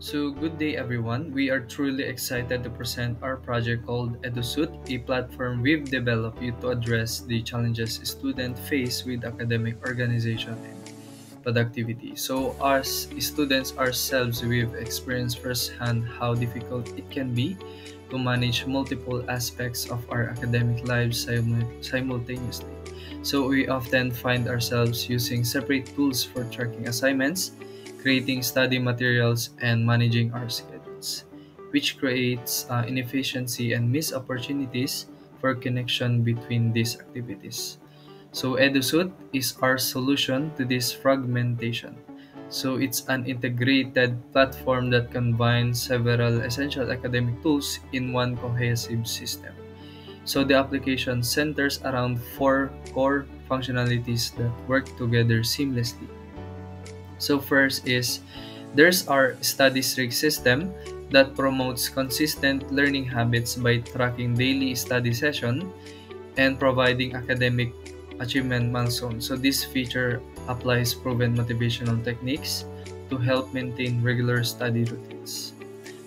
So, good day everyone. We are truly excited to present our project called EduSuit, a platform we've developed to address the challenges students face with academic organization and productivity. So, as students ourselves, we've experienced firsthand how difficult it can be to manage multiple aspects of our academic lives simultaneously. So, we often find ourselves using separate tools for tracking assignments, creating study materials, and managing our schedules, which creates inefficiency and missed opportunities for connection between these activities. So EduSuit is our solution to this fragmentation. So it's an integrated platform that combines several essential academic tools in one cohesive system. So the application centers around four core functionalities that work together seamlessly. So first is there's our study streak system that promotes consistent learning habits by tracking daily study session and providing academic achievement milestones. So this feature applies proven motivational techniques to help maintain regular study routines.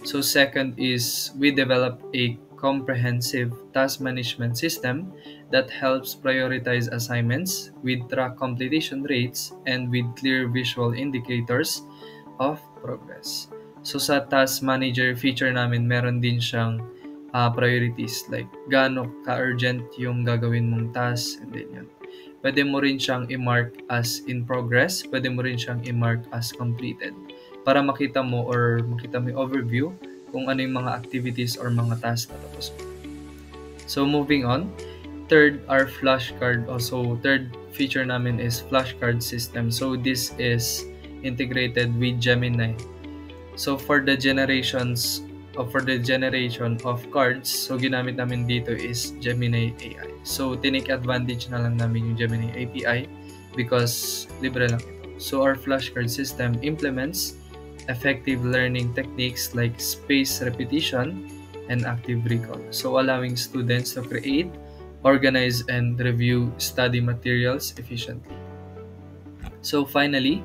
So second is we develop a comprehensive task management system that helps prioritize assignments with track completion rates and with clear visual indicators of progress. So sa task manager feature namin, meron din siyang priorities like gaano ka-urgent yung gagawin mong task and then yun. Pwede mo rin siyang i-mark as in progress, pwede mo rin siyang i-mark as completed para makita mo or makita mo yung overview kung ano yung mga activities or mga tasks na tapos mo. So moving on, third our flashcard. Also, third feature namin is flashcard system. So this is integrated with Gemini. So for the generation of cards, so ginamit namin dito is Gemini AI. So tinake advantage na lang namin yung Gemini API because libre lang ito. So our flashcard system implements effective learning techniques like spaced repetition and active recall. So allowing students to create, organize, and review study materials efficiently. So finally,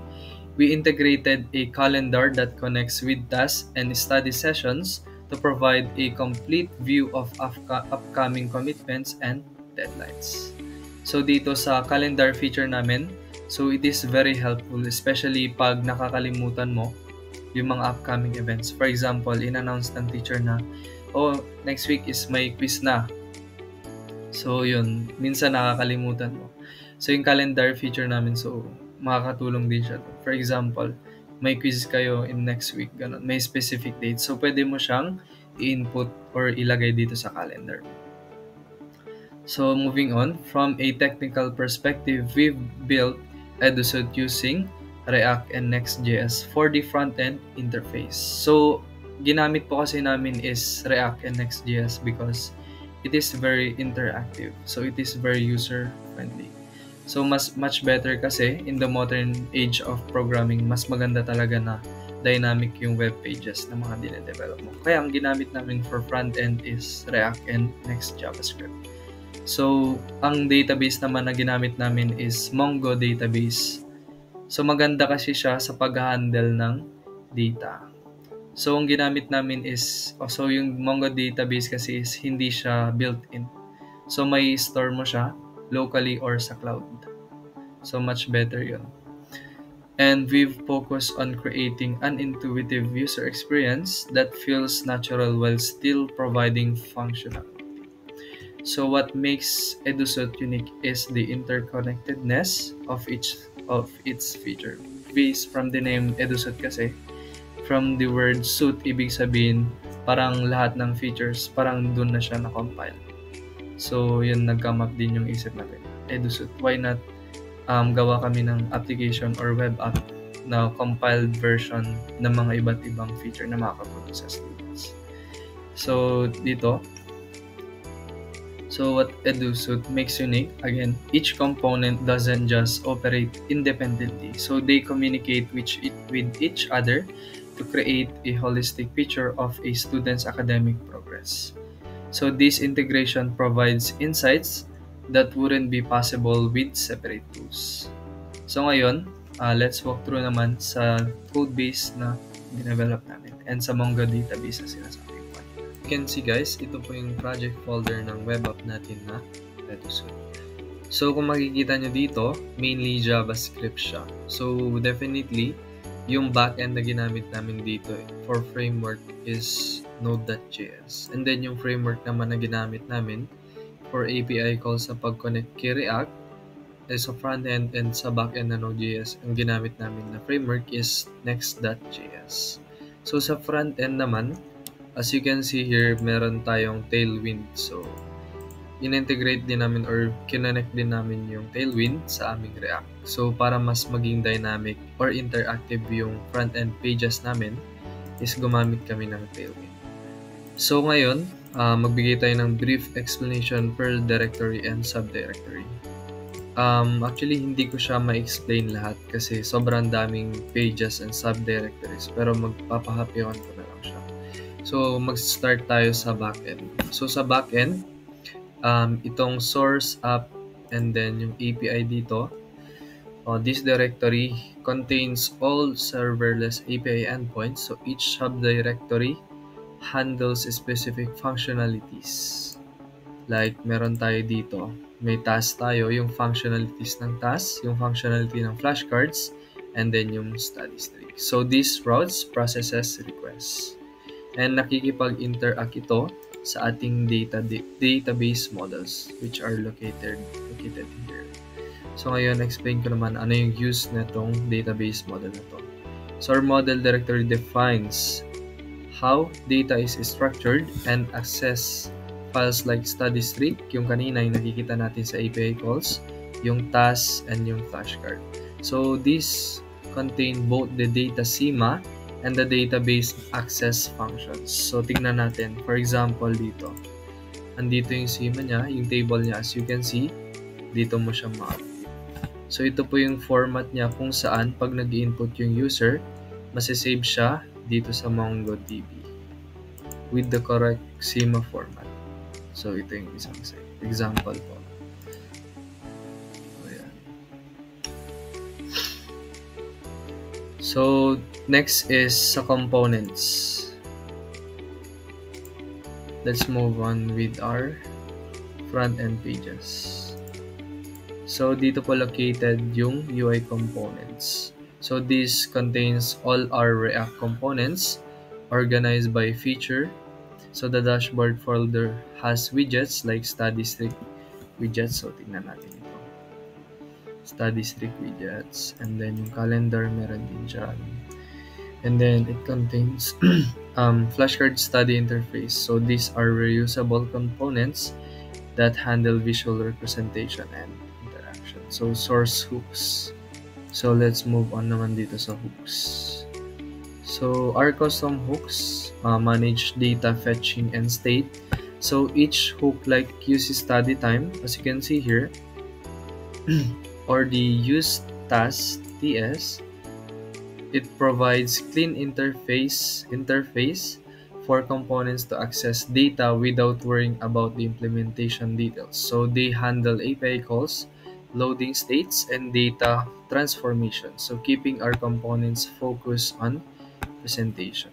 we integrated a calendar that connects with tasks and study sessions to provide a complete view of upcoming commitments and deadlines. So dito sa calendar feature namin, so it is very helpful especially pag nakakalimutan mo yung mga upcoming events. For example, in-announce ng teacher na, oh, next week is may quiz na. So yun, minsan nakakalimutan mo. So yung calendar feature namin, so makakatulong din siya. For example, may quiz kayo in next week, ganun. May specific date. So pwede mo siyang i-input or ilagay dito sa calendar. So moving on, from a technical perspective, we've built EduSuit using React and Next.js for the front-end interface. So ginamit po kasi namin is React and Next.js because it is very interactive. So it is very user-friendly. So much better kasi in the modern age of programming, mas maganda talaga na dynamic yung web pages na mga dine-develop mo. Kaya ang ginamit namin for front-end is React and Next JavaScript. So ang database naman na ginamit namin is Mongo database. So maganda kasi siya sa pag-handle ng data. So ang ginamit namin is, so yung Mongo database kasi is hindi siya built-in. So may store mo siya locally or sa cloud. So much better yun. And we've focused on creating an intuitive user experience that feels natural while still providing functionality. So what makes EduSuit unique is the interconnectedness of its feature. Based from the name EduSuit kasi, from the word suit, ibig sabihin parang lahat ng features, parang dun na siya na-compile. So yun, nag-come up din yung isip natin, EduSuit. Why not gawa kami ng application or web app na compiled version ng mga iba't ibang feature na makakatulong sa students. So dito, so what EduSuit makes unique, again, each component doesn't just operate independently. So they communicate with each other to create a holistic picture of a student's academic progress. So this integration provides insights that wouldn't be possible with separate tools. So ngayon, let's walk through naman sa code base na dinevelop namin. And sa Mongo database na sinasabi ko. You can see guys, ito po yung project folder ng web app natin na Redusoon. So kung makikita nyo dito, mainly JavaScript siya. So definitely, yung backend na ginamit namin dito for framework is Node.js. And then yung framework naman na ginamit namin for API calls sa pag-connect kay React ay sa frontend and sa backend na Node.js, ang ginamit namin na framework is Next.js. So sa frontend naman, as you can see here, meron tayong Tailwind. So in-integrate din namin or kinonnect din namin yung Tailwind sa aming React. So para mas maging dynamic or interactive yung front-end pages namin, is gumamit kami ng Tailwind. So ngayon, magbigay tayo ng brief explanation per directory and subdirectory. Actually, hindi ko siya ma-explain lahat kasi sobrang daming pages and subdirectories, pero magpapahapyawan ko na lang siya. So mag-start tayo sa backend. So sa backend, itong source app and then yung API dito, this directory contains all serverless API endpoints. So each subdirectory handles specific functionalities. Like meron tayo dito, may task tayo, yung functionalities ng task, yung functionality ng flashcards, and then yung study streak. So this routes processes requests. And nakikipag-interact ito sa ating database models which are located here. So ngayon, explain ko naman ano yung use na itong database model na to. So our model directory defines how data is structured and access files like study streak, yung kanina yung nakikita natin sa API calls, yung task, and yung flashcard. So these contain both the data schema and the database access functions. So tingnan natin, for example dito, andito yung schema niya, yung table niya, as you can see, dito mo siya ma-update. So ito po yung format niya kung saan pag nag-input yung user, masisave siya dito sa MongoDB with the correct schema format. So ito yung isang example po. Ayan. So next is sa components. Let's move on with our front-end pages. So dito po located yung UI components. So this contains all our React components organized by feature. So the dashboard folder has widgets like study streak widgets. So tingnan natin ito. Study streak widgets. And then yung calendar meron din dyan. And then it contains flashcard study interface. So these are reusable components that handle visual representation and interaction. So source hooks. So let's move on naman dito sa hooks. So our custom hooks manage data fetching and state. So each hook like use study time, as you can see here, or the use task TS. It provides clean interface for components to access data without worrying about the implementation details. So they handle API calls, loading states, and data transformation. So keeping our components focused on presentation.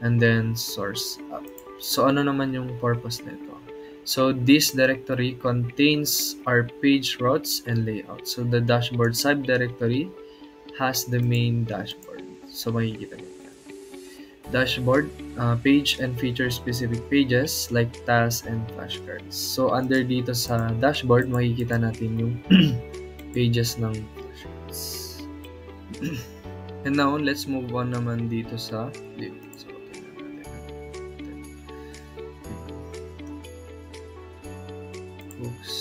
And then source app. So ano naman yung purpose nito? So this directory contains our page routes and layout. So the dashboard subdirectory has the main dashboard. So makikita nyo yan. Dashboard, page and feature specific pages like tasks and flashcards. So under dito sa dashboard, makikita natin yung pages ng flashcards. And now, let's move on naman dito sa view. So, oops.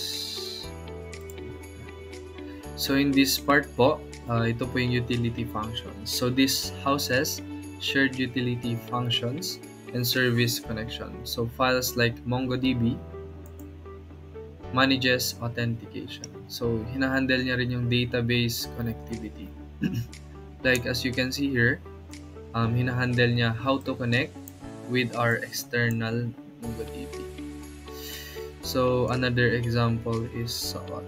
So in this part po, ito po yung utility functions. So this houses shared utility functions and service connection. So files like MongoDB manages authentication. So hinahandle niya rin yung database connectivity. Like as you can see here, hinahandle niya how to connect with our external MongoDB. So another example is SWOT.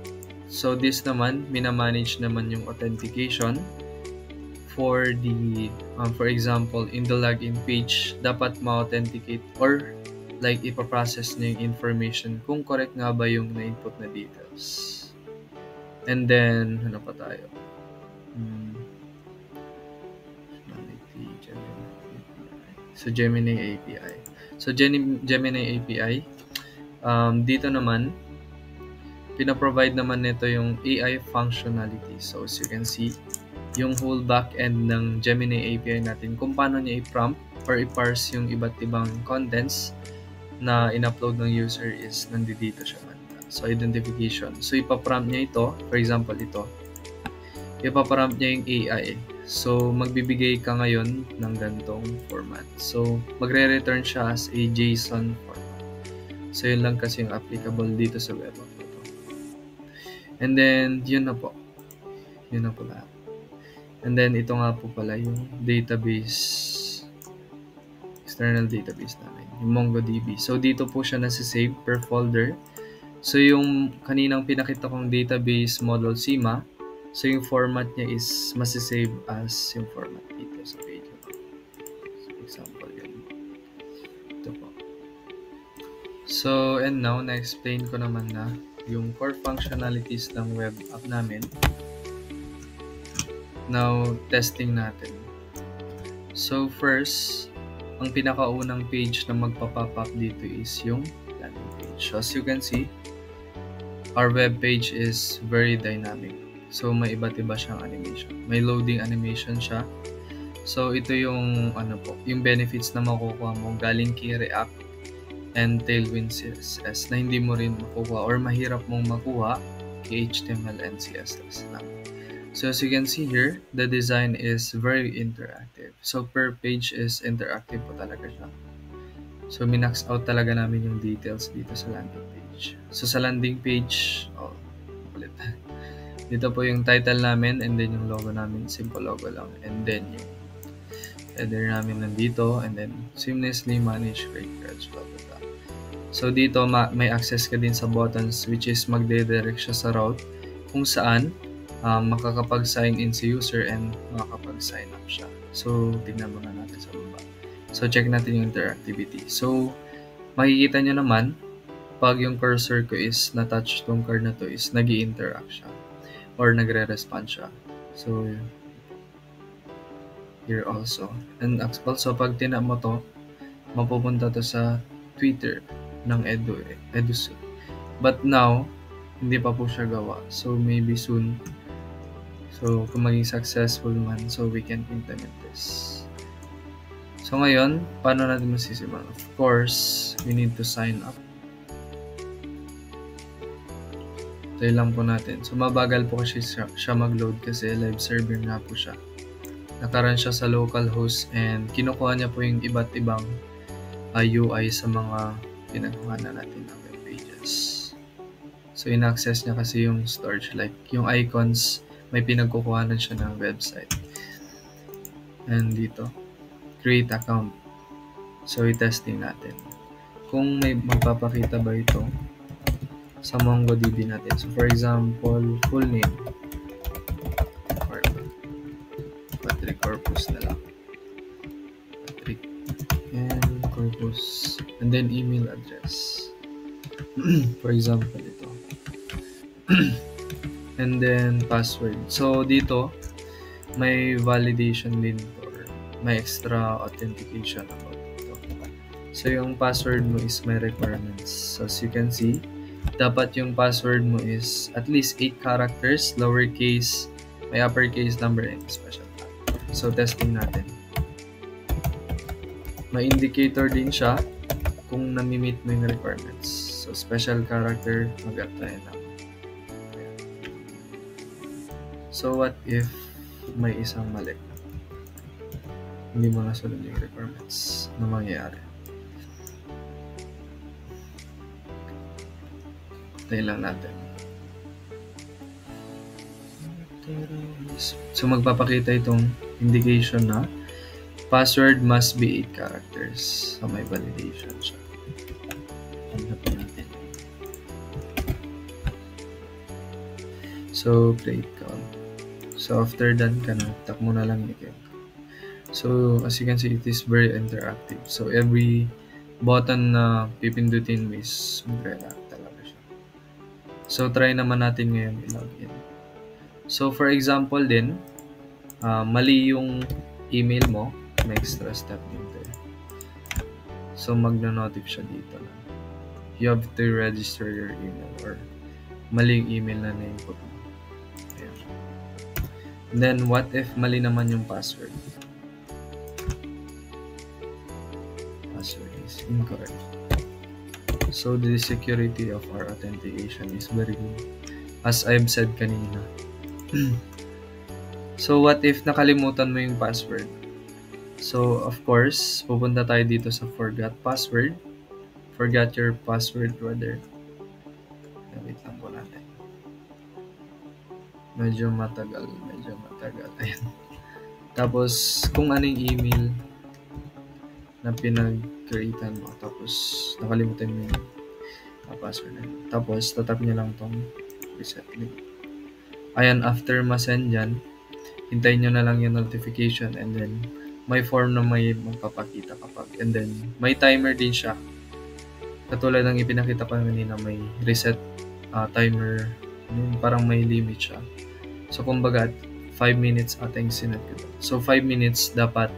So this naman, minamanage naman yung authentication for the for example, in the login page, dapat ma-authenticate or like ipaprocess niya yung information kung correct nga ba yung na-input na details. And then, ano pa tayo? So, Gemini API. So, Gemini API, dito naman, pinaprovide naman nito yung AI functionality. So, as you can see, yung whole back-end ng Gemini API natin, kung paano niya i-prompt or i-parse yung iba't ibang contents na in-upload ng user is nandito siya. So, identification. So, ipaprompt niya ito. For example, ito. Ipaprompt niya yung AI. So, magbibigay ka ngayon ng gantong format. So, magre-return siya as a JSON format. So, yun lang kasi yung applicable dito sa web app ito. And then, yun na po. Yun na po lahat. And then, ito nga po pala yung database, external database namin, yung MongoDB. So, dito po siya nasa-save per folder. So, yung kaninang pinakita kong database model schema, so yung format niya is masisave as yung format dito sa page. So, example yun. Ito po. So, and now, na-explain ko naman na yung core functionalities ng web app namin. Now, testing natin. So, first, ang pinakaunang page na magpa-pop up dito is yung landing page. So, as you can see, our web page is very dynamic. So, may iba't iba siyang animation. May loading animation siya. So, ito yung, yung benefits na makukuha mo galing kay React and Tailwind CSS na hindi mo rin makukuha or mahirap mong makuha kay HTML and CSS lang. So, as you can see here, the design is very interactive. So, per page is interactive po talaga siya. So, minax out talaga namin yung details dito sa landing page. So, sa landing page, ulit. Dito po yung title namin and then yung logo namin, simple logo lang. And then yung header namin nandito and then seamlessly manage create cards, blah, blah, blah. So, dito may access ka din sa buttons which is magde-direct siya sa route kung saan makakapag-sign in si user and makakapag-sign up siya. So, tingnan muna natin sa baba. So, check natin yung interactivity. So, makikita nyo naman, pag yung cursor ko is na-touch tong card na to is nag-i-interact siya or nagre-respond siya. So, here also. And also, pag tina mo to, mapupunta to sa Twitter ng Edusu. But now, hindi pa po siya gawa. So, maybe soon. So, kung maging successful man, so we can implement this. So, ngayon, paano natin masisimulan? Of course, we need to sign up. Tayo lang po natin. So, mabagal po kasi siya mag-load kasi live server nga po siya. Nakaran siya sa localhost and kinukuha niya po yung iba't ibang UI sa mga pinagawa na natin ng web pages. So, in-access niya kasi yung storage, like yung icons, may pinagkukuhanan siya ng website. And dito, create account. So, i-testing natin. Kung may magpapakita ba ito sa MongoDB natin. So, for example, full name. Or Patrick Corpus na lang. Patrick and Corpus. And then, email address. For example, ito. And then, password. So, dito, may validation din or may extra authentication about ito. So, yung password mo is may requirements. So, as you can see, dapat yung password mo is at least 8 characters, lowercase, may uppercase number, and special character. So, testing natin. May indicator din siya kung nami-meet mo yung requirements. So, special character, mag-apply na. So, what if may isang mali? Hindi mo nasunod yung requirements na mangyayari. Tayo lang natin. So, magpapakita itong indication na password must be 8 characters. So, may validation siya. Hanapin natin. So, create call. So, after done ka na, tap mo na lang yung game. So, as you can see, it is very interactive. So, every button na pipindutin mo is magre-react talaga siya. So, try naman natin ngayon i-login. So, for example din, mali yung email mo, may extra step din there. So, magna-notif siya dito na you have to register your email or mali yung email na na-input mo. Ayan. And then, what if mali naman yung password? Password is incorrect. So, the security of our authentication is very good. As I've said kanina. So, what if nakalimutan mo yung password? So, of course, pupunta tayo dito sa forgot password. Forgot your password rather. Wait lang po natin. Medyo matagal. Ayan. Tapos, kung anong email na pinag-createan mo, tapos nakalimutan mo yung password na yun. Tapos, tatap nyo lang tong reset link. Ayan, after ma-send yan, hintayin nyo na lang yung notification and then may form na may magpapakita kapag. And then, may timer din siya. Katulad ng ipinakita ko kanina, may reset timer. Parang may limit siya. So, kumbaga, 5 minutes ata yung sinet ko. So, 5 minutes dapat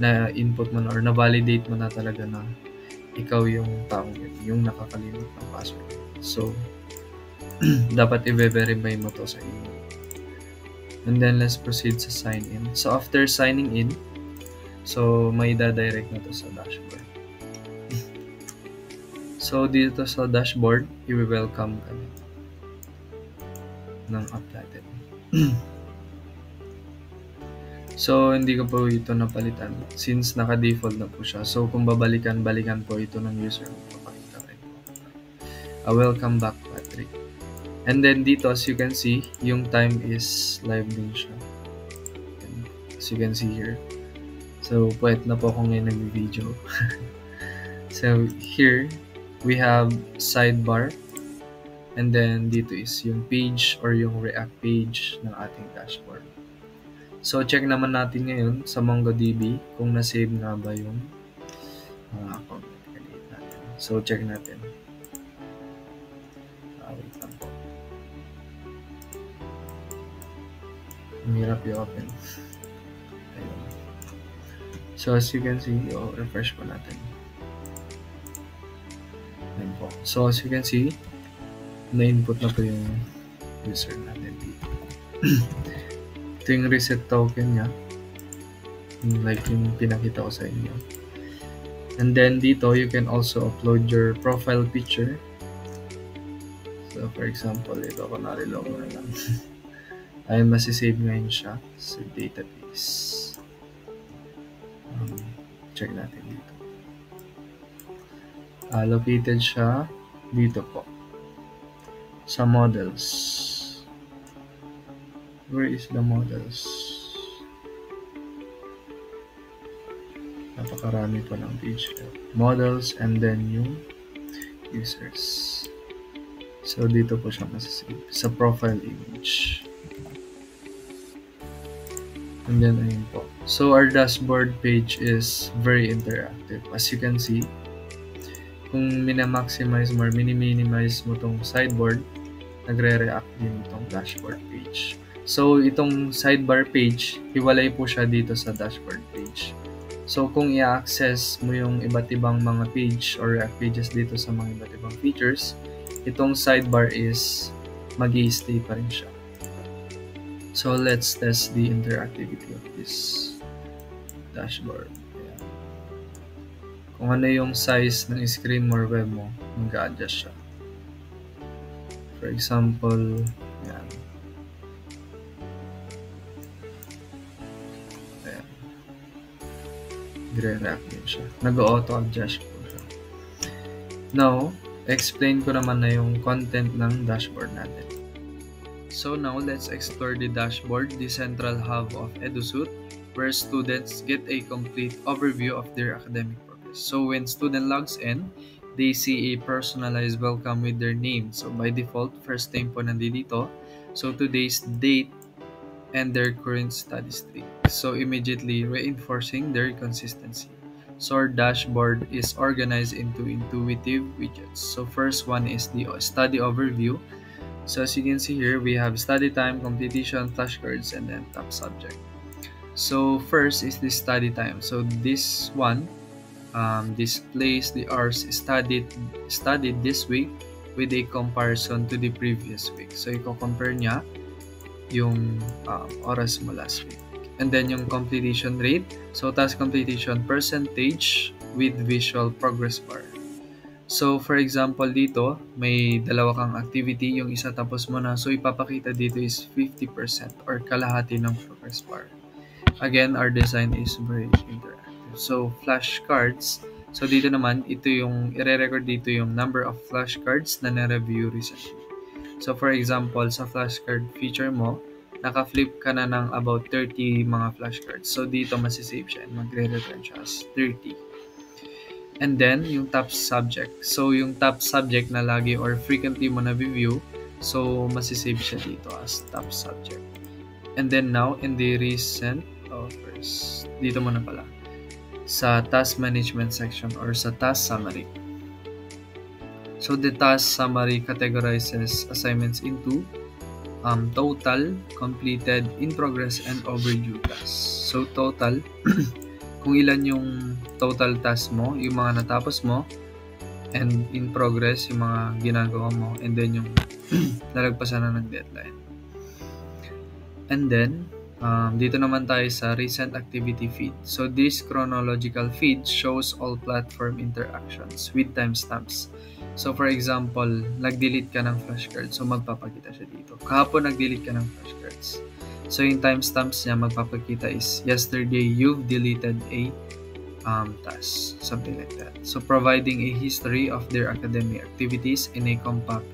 na input mo na or na-validate mo na talaga na ikaw yung taong yun, yung nakakalimot ng password. So, dapat i-verify mo to sa email. And then, let's proceed sa sign in. So, after signing in, so, may dadirect na to sa dashboard. So, dito sa dashboard, i-welcome ka ng app natin. So, hindi ko po ito napalitan since naka-default na po siya. So, kung balikan po ito ng user, papakita rin po. Welcome back, Patrick. And then dito, as you can see, yung time is live din siya. And as you can see here. So, pwede na po ako ngayon nag-video. So, here, we have sidebar. And then, dito is yung page or yung React page ng ating dashboard. So, check naman natin ngayon sa MongoDB kung na-save nga ba yung account natin. So, check natin. Wait lang po. Ang hirap i-open. Ayun. So, as you can see, refresh po natin. Ayun po. So, as you can see, na-input na po yung user natin dito. Ito yung reset token niya. Like yung pinakita ko sa inyo. And then dito, you can also upload your profile picture. So, for example, ito ako narilog na lang. Ay, masisave ngayon siya sa database. Check natin dito. Located siya dito po. Sa models. Where is the models? Napakarami pa ng page. Models and then yung users. So, dito po siya masasave. Sa profile image. And then, ayun po. So, our dashboard page is very interactive. As you can see, kung minamaximize mo or mini-minimize mo tong sideboard, nagre-react din itong dashboard page. So, itong sidebar page, hiwalay po siya dito sa dashboard page. So, kung i-access mo yung iba't ibang mga page or React pages dito sa mga iba't ibang features, itong sidebar is mag-i-stay pa rin siya. So, let's test the interactivity of this dashboard. Ayan. Kung ano yung size ng screen mo or web mo, mag-a-adjust siya. For example, ayan. Ayan. Gre-react din siya. Nag-auto-adjust po siya. Now, explain ko naman na yung content ng dashboard natin. So now, let's explore the dashboard, the central hub of EduSuite, where students get a complete overview of their academic progress. So when student logs in, they see a personalized welcome with their name. So by default, first name po nandito. So today's date and their current study streak, so immediately reinforcing their consistency. So our dashboard is organized into intuitive widgets. So first one is the study overview. So as you can see here, we have study time, completion, flashcards, and then top subject. So first is the study time. So this one displays the hours studied this week with a comparison to the previous week. So i-compare niya yung oras mo last week. And then yung completion rate. So task completion percentage with visual progress bar. So for example dito, may dalawa kang activity, yung isa tapos mo na. So ipapakita dito is 50% or kalahati ng progress bar. Again, our design is very interactive. So flashcards. So dito naman, ito yung i-record dito yung number of flashcards na na-review recently. So for example, sa flashcard feature mo, naka-flip ka na ng about 30 mga flashcards. So dito masisave siya and magre-return siya as 30. And then, yung top subject. So yung top subject na lagi or frequently mo na-view, so masisave siya dito as top subject. And then now, in the recent, first, dito mo na pala, sa task management section or sa task summary. So the task summary categorizes assignments into total, completed, in progress, and overdue tasks. So total, kung ilan yung total task mo, yung mga natapos mo, and in progress, yung mga ginagawa mo, and then yung nalagpasan na ng deadline. And then, dito naman tayo sa recent activity feed. So this chronological feed shows all platform interactions with timestamps. So for example, nag-delete ka ng flashcards, so magpapakita siya dito. Kahapon nag-delete ka ng flashcards. So yung timestamps niya magpapakita is yesterday you've deleted a task, something like that. So providing a history of their academic activities in a compact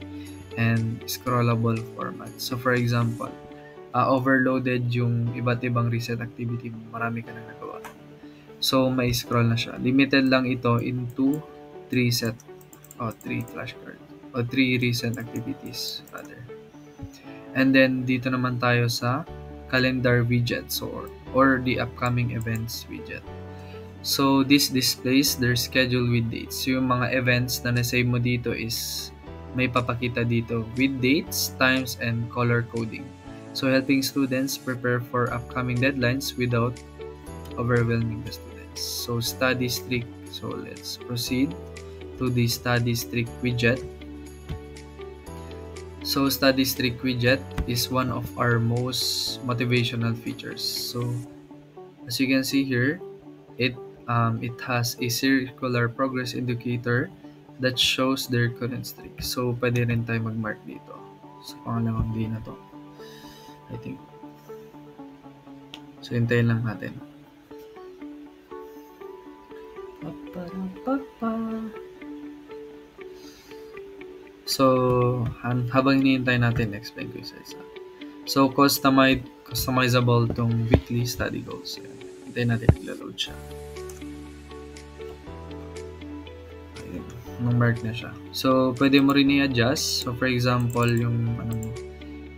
and scrollable format. So for example, overloaded yung iba't ibang recent activity mo, marami ka na nagawa. So may scroll na siya. Limited lang ito into 3 flashcards o 3 recent activities rather. And then dito naman tayo sa calendar widgets or the upcoming events widget. So this displays their schedule with dates. So, yung mga events na na-save mo dito is may papakita dito with dates, times, and color coding. So helping students prepare for upcoming deadlines without overwhelming the students. So study streak. So let's proceed to the study streak widget. So study streak widget is one of our most motivational features. So as you can see here, it has a circular progress indicator that shows their current streak. So pwede rin tayo mag-mark dito. So pangalawang day na to, I think. So hintayin lang natin. So, habang hinihintay natin, explain ko isa-isa. So, customizable tong weekly study goals. Hintayin natin, i-load siya. Ayun, mark na siya. So, pwede mo rin i-adjust. So, for example, yung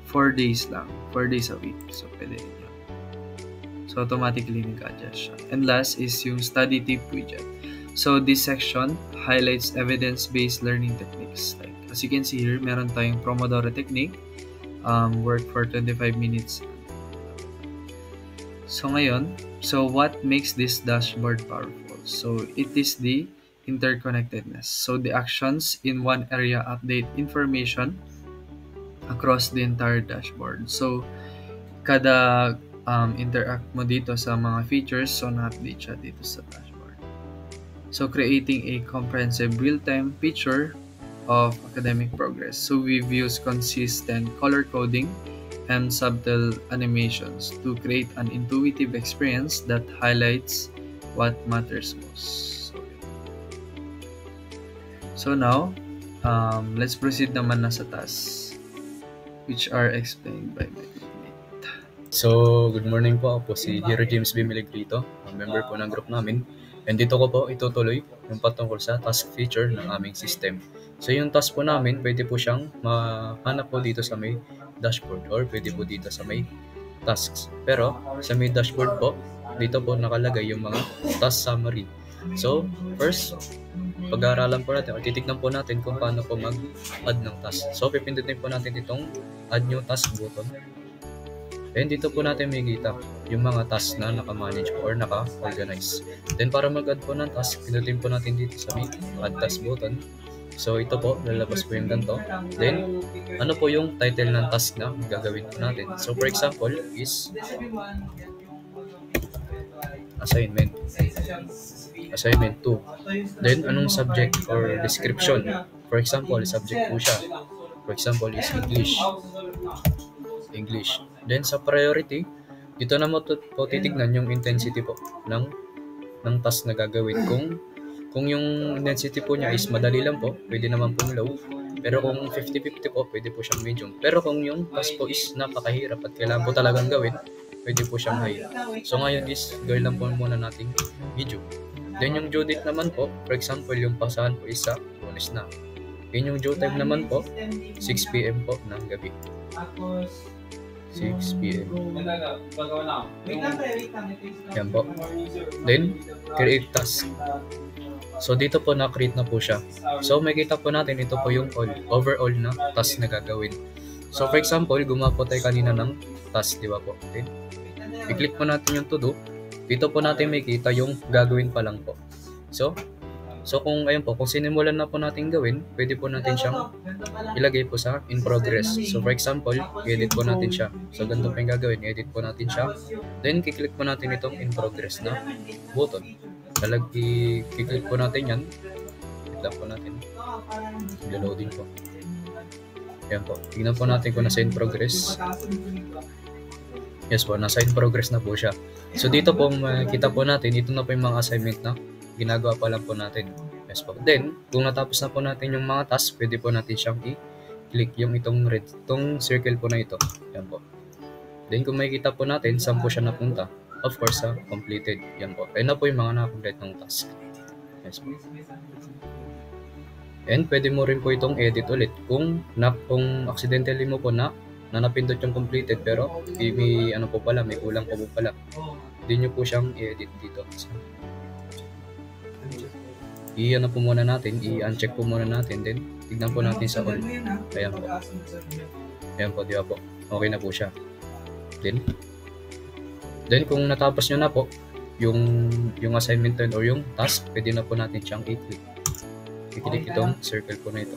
4 days lang. 4 days a week. So, pwede rin yun. So, automatically nag-adjust siya. And last is yung study tip widget. So, this section highlights evidence-based learning techniques. Like, as you can see here, meron tayong Pomodoro technique, work for 25 minutes. So, ngayon, what makes this dashboard powerful? So, it is the interconnectedness. So, the actions in one area update information across the entire dashboard. So, kada interact mo dito sa mga features, so na-update siya dito sa dashboard. So, creating a comprehensive real-time picture of academic progress. So, we've used consistent color coding and subtle animations to create an intuitive experience that highlights what matters most. So now, let's proceed naman na sa tasks, which are explained by my teammate. So, good morning po. Ako po si Hero James B. Miligrito, ang member po ng group namin. And dito ko po itutuloy yung patungkol sa task feature ng aming system. So, yung task po namin, pwede po siyang mahanap po dito sa may dashboard or pwede po dito sa may tasks. Pero sa may dashboard po, dito po nakalagay yung mga task summary. So, first, pag-aaralan po natin o titignan po natin kung paano po mag-add ng task. So, pipindutin po natin itong add new task button. And dito po natin makikita yung mga task na naka-manage po or naka-organize. Then, para mag-add po ng task, pindutin po natin dito sa may add task button. So, ito po, lalabas po yung ganito. Then, ano po yung title ng task na gagawin po natin. So, for example, is assignment 2. Then, anong subject or description? For example, subject po siya. For example, is English. Then, sa priority, dito na mo po titignan yung intensity po ng task na gagawin. Kung yung intensity po niya is madali lang po, pwede naman pong low. Pero kung 50-50 po, pwede po siyang medium. Pero kung yung task po is napakahirap at kailangan po talagang gawin, pwede po siyang high. So ngayon is gawin lang po muna nating medium. Then yung due date naman po, for example, yung pasahan po is sa Lunes na. Yun yung due time naman po, 6 PM po ng gabi. 6 PM. Yan po. Then, create task. So dito po na-create na po siya. So makikita po natin ito po yung overall na task na gagawin. So for example, gumawa po tayo kanina ng task, di ba po? Okay. I-click po natin yung to do. Dito po natin makikita yung gagawin pa lang po. So kung ayun po, kung sinimulan na po natin gawin, pwede po natin siyang ilagay po sa in progress. So for example, edit po natin siya. So ganito po yung gagawin, edit po natin siya. Then kiklik po natin itong in progress na button. I-click po natin yan. Click po natin. Loading po. Yan po. Tingnan po natin kung nasa in progress. Yes po, nasa in progress na po siya. So dito po makikita po natin, ito na po yung mga assignment na ginagawa pa lang po natin. Yes po. Then, kung natapos na po natin yung mga tasks, pwede po natin siyang i-click yung itong red, itong circle po na ito. Yan po. Then kung makikita po natin, saan po siya napunta? Of course, completed. Yan po. Ayun na po yung mga na-complete ng task. Yes po. And pwede mo rin po itong edit ulit. Kung accidentally mo po na napindot yung completed pero may ano po pala, may kulang po pala. Hindi nyo po siyang i-edit dito. I-ano po muna natin, i-uncheck po muna natin, then tignan po natin sa all. Ayan po. Ayan po, di ba po? Okay na po siya. Then kung natapos nyo na po yung assignment or yung task, pwede na po natin siyang i-click. I-click itong circle po na ito.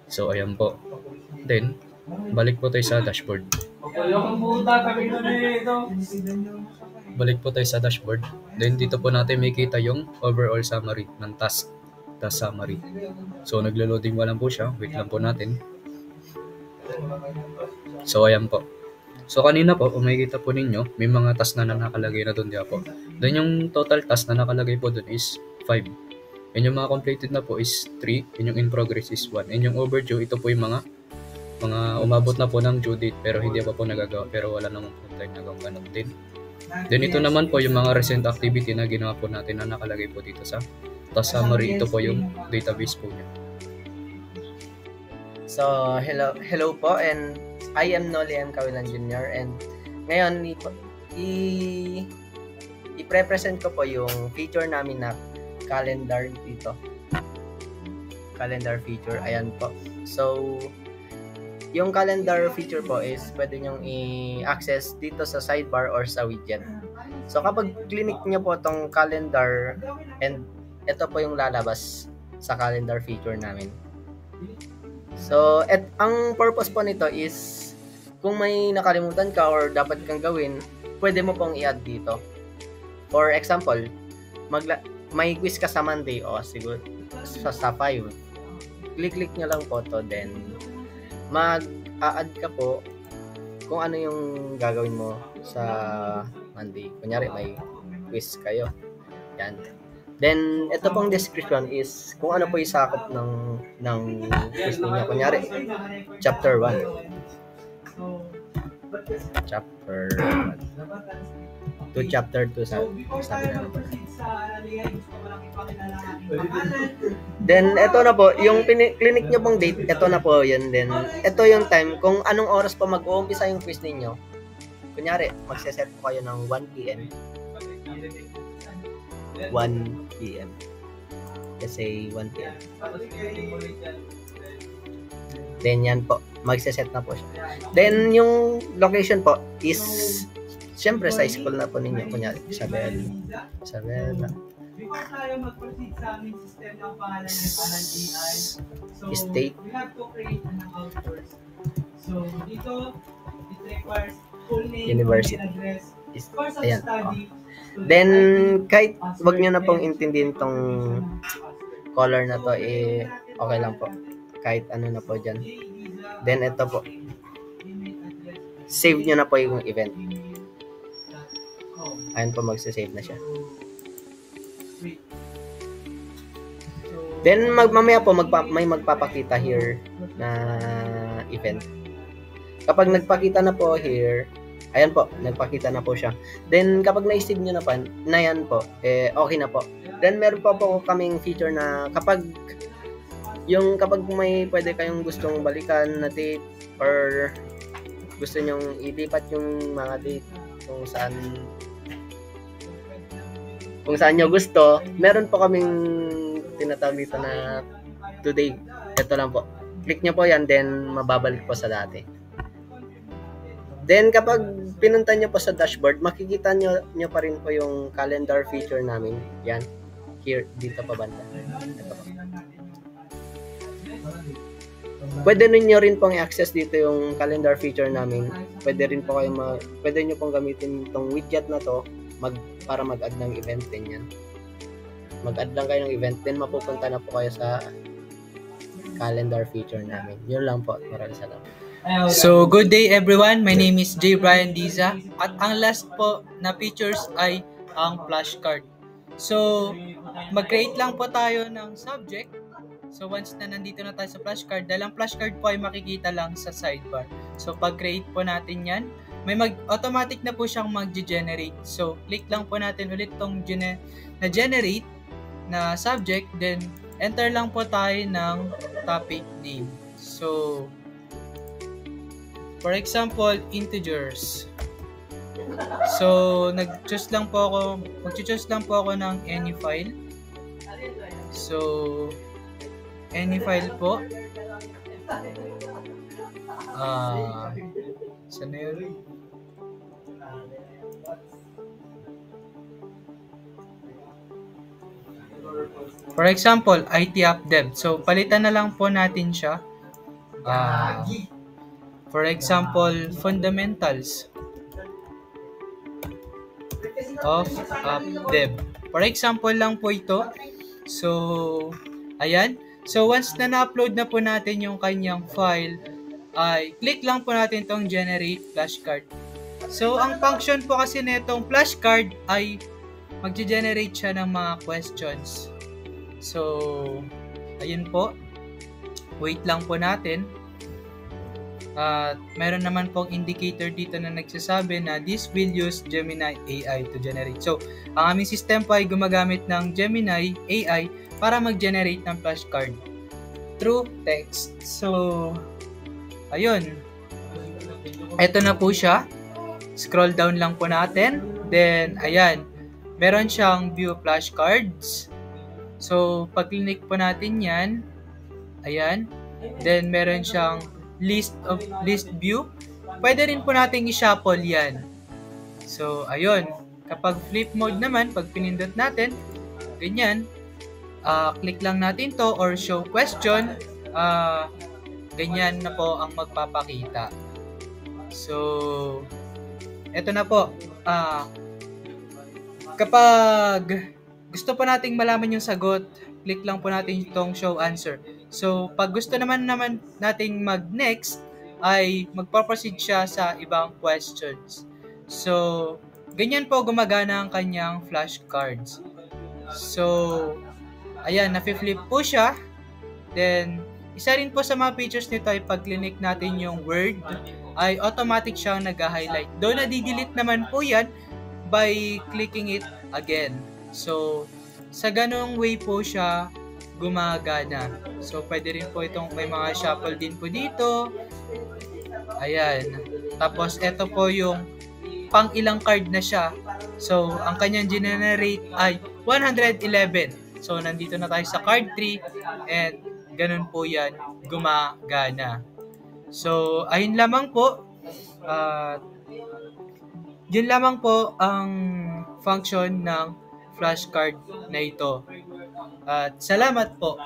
So ayan po. Then balik po tayo sa dashboard. Then dito po natin makita yung overall summary ng task summary. So naglo-loading pa lang po siya. Wait lang po natin. So ayan po. So kanina po, makikita po ninyo, may mga task na nakalagay na doon diya po. Then yung total task na nakalagay po doon is 5. And yung mga completed na po is 3. And yung in progress is 1. And yung overdue, ito po yung mga umabot na po ng due date pero hindi pa po nagagawa, pero wala namang po tayo nagawang ganun din. Then ito naman po yung mga recent activity na ginawa po natin na nakalagay po dito sa task summary. Ito po yung database po niya. So hello po, and I am Noli M. Kawilan Jr. and ngayon i-present ko po yung feature namin na calendar dito. Calendar feature, ayan po. So yung calendar feature po is pwede nyong i-access dito sa sidebar or sa widget. So kapag click nyo po tong calendar, and ito po yung lalabas sa calendar feature namin. So ang purpose po nito is kung may nakalimutan ka or dapat kang gawin, pwede mo pong i-add dito. For example, may quiz ka sa Monday o siguro sa 5. Click nyo lang po to, then mag-a-add ka po kung ano yung gagawin mo sa Monday. Kunyari may quiz kayo. Yan. Then ito pong description is kung ano po yung sakop ng quiz niyo. Kunyari chapter 1. Chapter 1 to chapter 2 sabi na naman. Then ito na po yung clinic nyo pong date, ito na po yun. Then ito yung time kung anong oras pa mag-uumpisa yung quiz ninyo. kunyari, magse-set po kayo ng 1 p.m. 1 p.m. Let's say 1 p.m. Then yan po, magse-set na po siya. Then yung location po is syempre sa school na po ninyo, kunyari Isabela. Before tayo mag-proceed sa aming system ng pangalan ng AI, so State. we have to create an account first. So dito, it requires full name, University. email address, Is, course of ayan. study. Then, kahit wag nyo na pong intindihin tong color na to, okay lang po. Kahit ano na po dyan. Then, ito po. Save nyo na po yung event. Ayan po, magsasave na siya. Then, mamaya po, may magpapakita here na event. Kapag nagpakita na po here, ayan po, nagpakita na po siya. Then, kapag na-save nyo na yan po, okay na po. Then, meron po kaming feature na kapag may pwede kayong gustong balikan na date or gusto nyong ilipat yung mga date kung saan nyo gusto, meron po kaming tinatawag dito na today. Ito lang po. Click nyo po yan, then mababalik po sa dati. Then, kapag pinunta nyo po sa dashboard, makikita nyo pa rin po yung calendar feature namin. Yan. Here, dito pa banda. Ito po. Pwede nyo rin pong i-access dito yung calendar feature namin. Pwede rin po pwede nyo pong gamitin itong widget na to para mag-add ng event din yan. Mag-add lang kayo ng event, then mapupunta na po kayo sa calendar feature namin. Yun lang po. Maraming salamat. So, good day everyone. My name is J. Brian Diza. At ang last po na features ay ang flashcard. So, mag-create lang po tayo ng subject. So, once na nandito na tayo sa flashcard, dahil ang flashcard po ay makikita lang sa sidebar. So, pag-create po natin yan, automatic na po siyang mag-generate. So, click lang po natin ulit itong na-generate na subject, then enter lang po tayo ng topic name. So, for example, integers. So, mag-choose lang po ako ng any file. So, any file po. Saan na yun? For example, IT app dev. So, palitan na lang po natin siya. For example, fundamentals of app dev. For example lang po ito. So, ayan. So, once na na-upload na po natin yung kanyang file, ay click lang po natin itong generate flashcard. So, ang function po kasi nitong flashcard ay mag-generate siya ng mga questions. So, ayun po. Wait lang po natin. Meron naman pong indicator dito na nagsasabi na this will use Gemini AI to generate. So, ang aming system po ay gumagamit ng Gemini AI para mag-generate ng flashcard through text. So, ayun. Ito na po siya. Scroll down lang po natin. Then, ayan. Meron siyang view flashcards. So, pag-click po natin yan, ayan. Then, meron siyang list view. Pwede rin po natin i-shuffle yan. So, ayun. Kapag flip mode naman, pag pinindot natin, ganyan, click lang natin to or show question, ganyan na po ang magpapakita. So, eto na po. Kapag gusto po nating malaman yung sagot, click lang po natin itong show answer. So, pag gusto naman nating mag-next, ay magpa-proceed siya sa ibang questions. So, ganyan po gumagana ang kanyang flashcards. So, ayan, nafi-flip po siya. Then, isa rin po sa mga features nito ay pag-click natin yung word, ay automatic siyang nag-highlight. Though nadi-delete naman po yan by clicking it again. So, sa ganong way po siya gumagana. So, pwede rin po itong may mga shuffle din po dito. Ayan. Tapos, ito po yung pang ilang card na siya. So, ang kanyang generate ay 111. So, nandito na tayo sa card 3 and ganun po yan gumagana. So, ayun lamang po. Yun lamang po ang function ng flashcard na ito. At salamat po.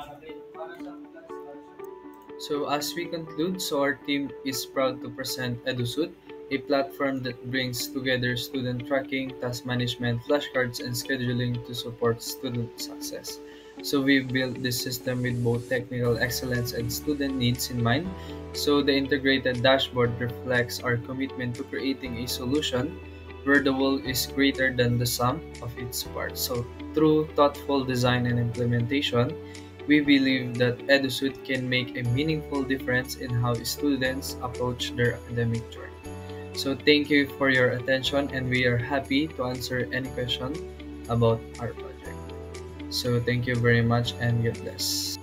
So as we conclude, our team is proud to present EduSuite, a platform that brings together student tracking, task management, flashcards, and scheduling to support student success. So we built this system with both technical excellence and student needs in mind. So the integrated dashboard reflects our commitment to creating a solution where the whole is greater than the sum of its parts. So through thoughtful design and implementation, we believe that EduSuite can make a meaningful difference in how students approach their academic journey. So thank you for your attention, and we are happy to answer any question about our project. So thank you very much, and God bless.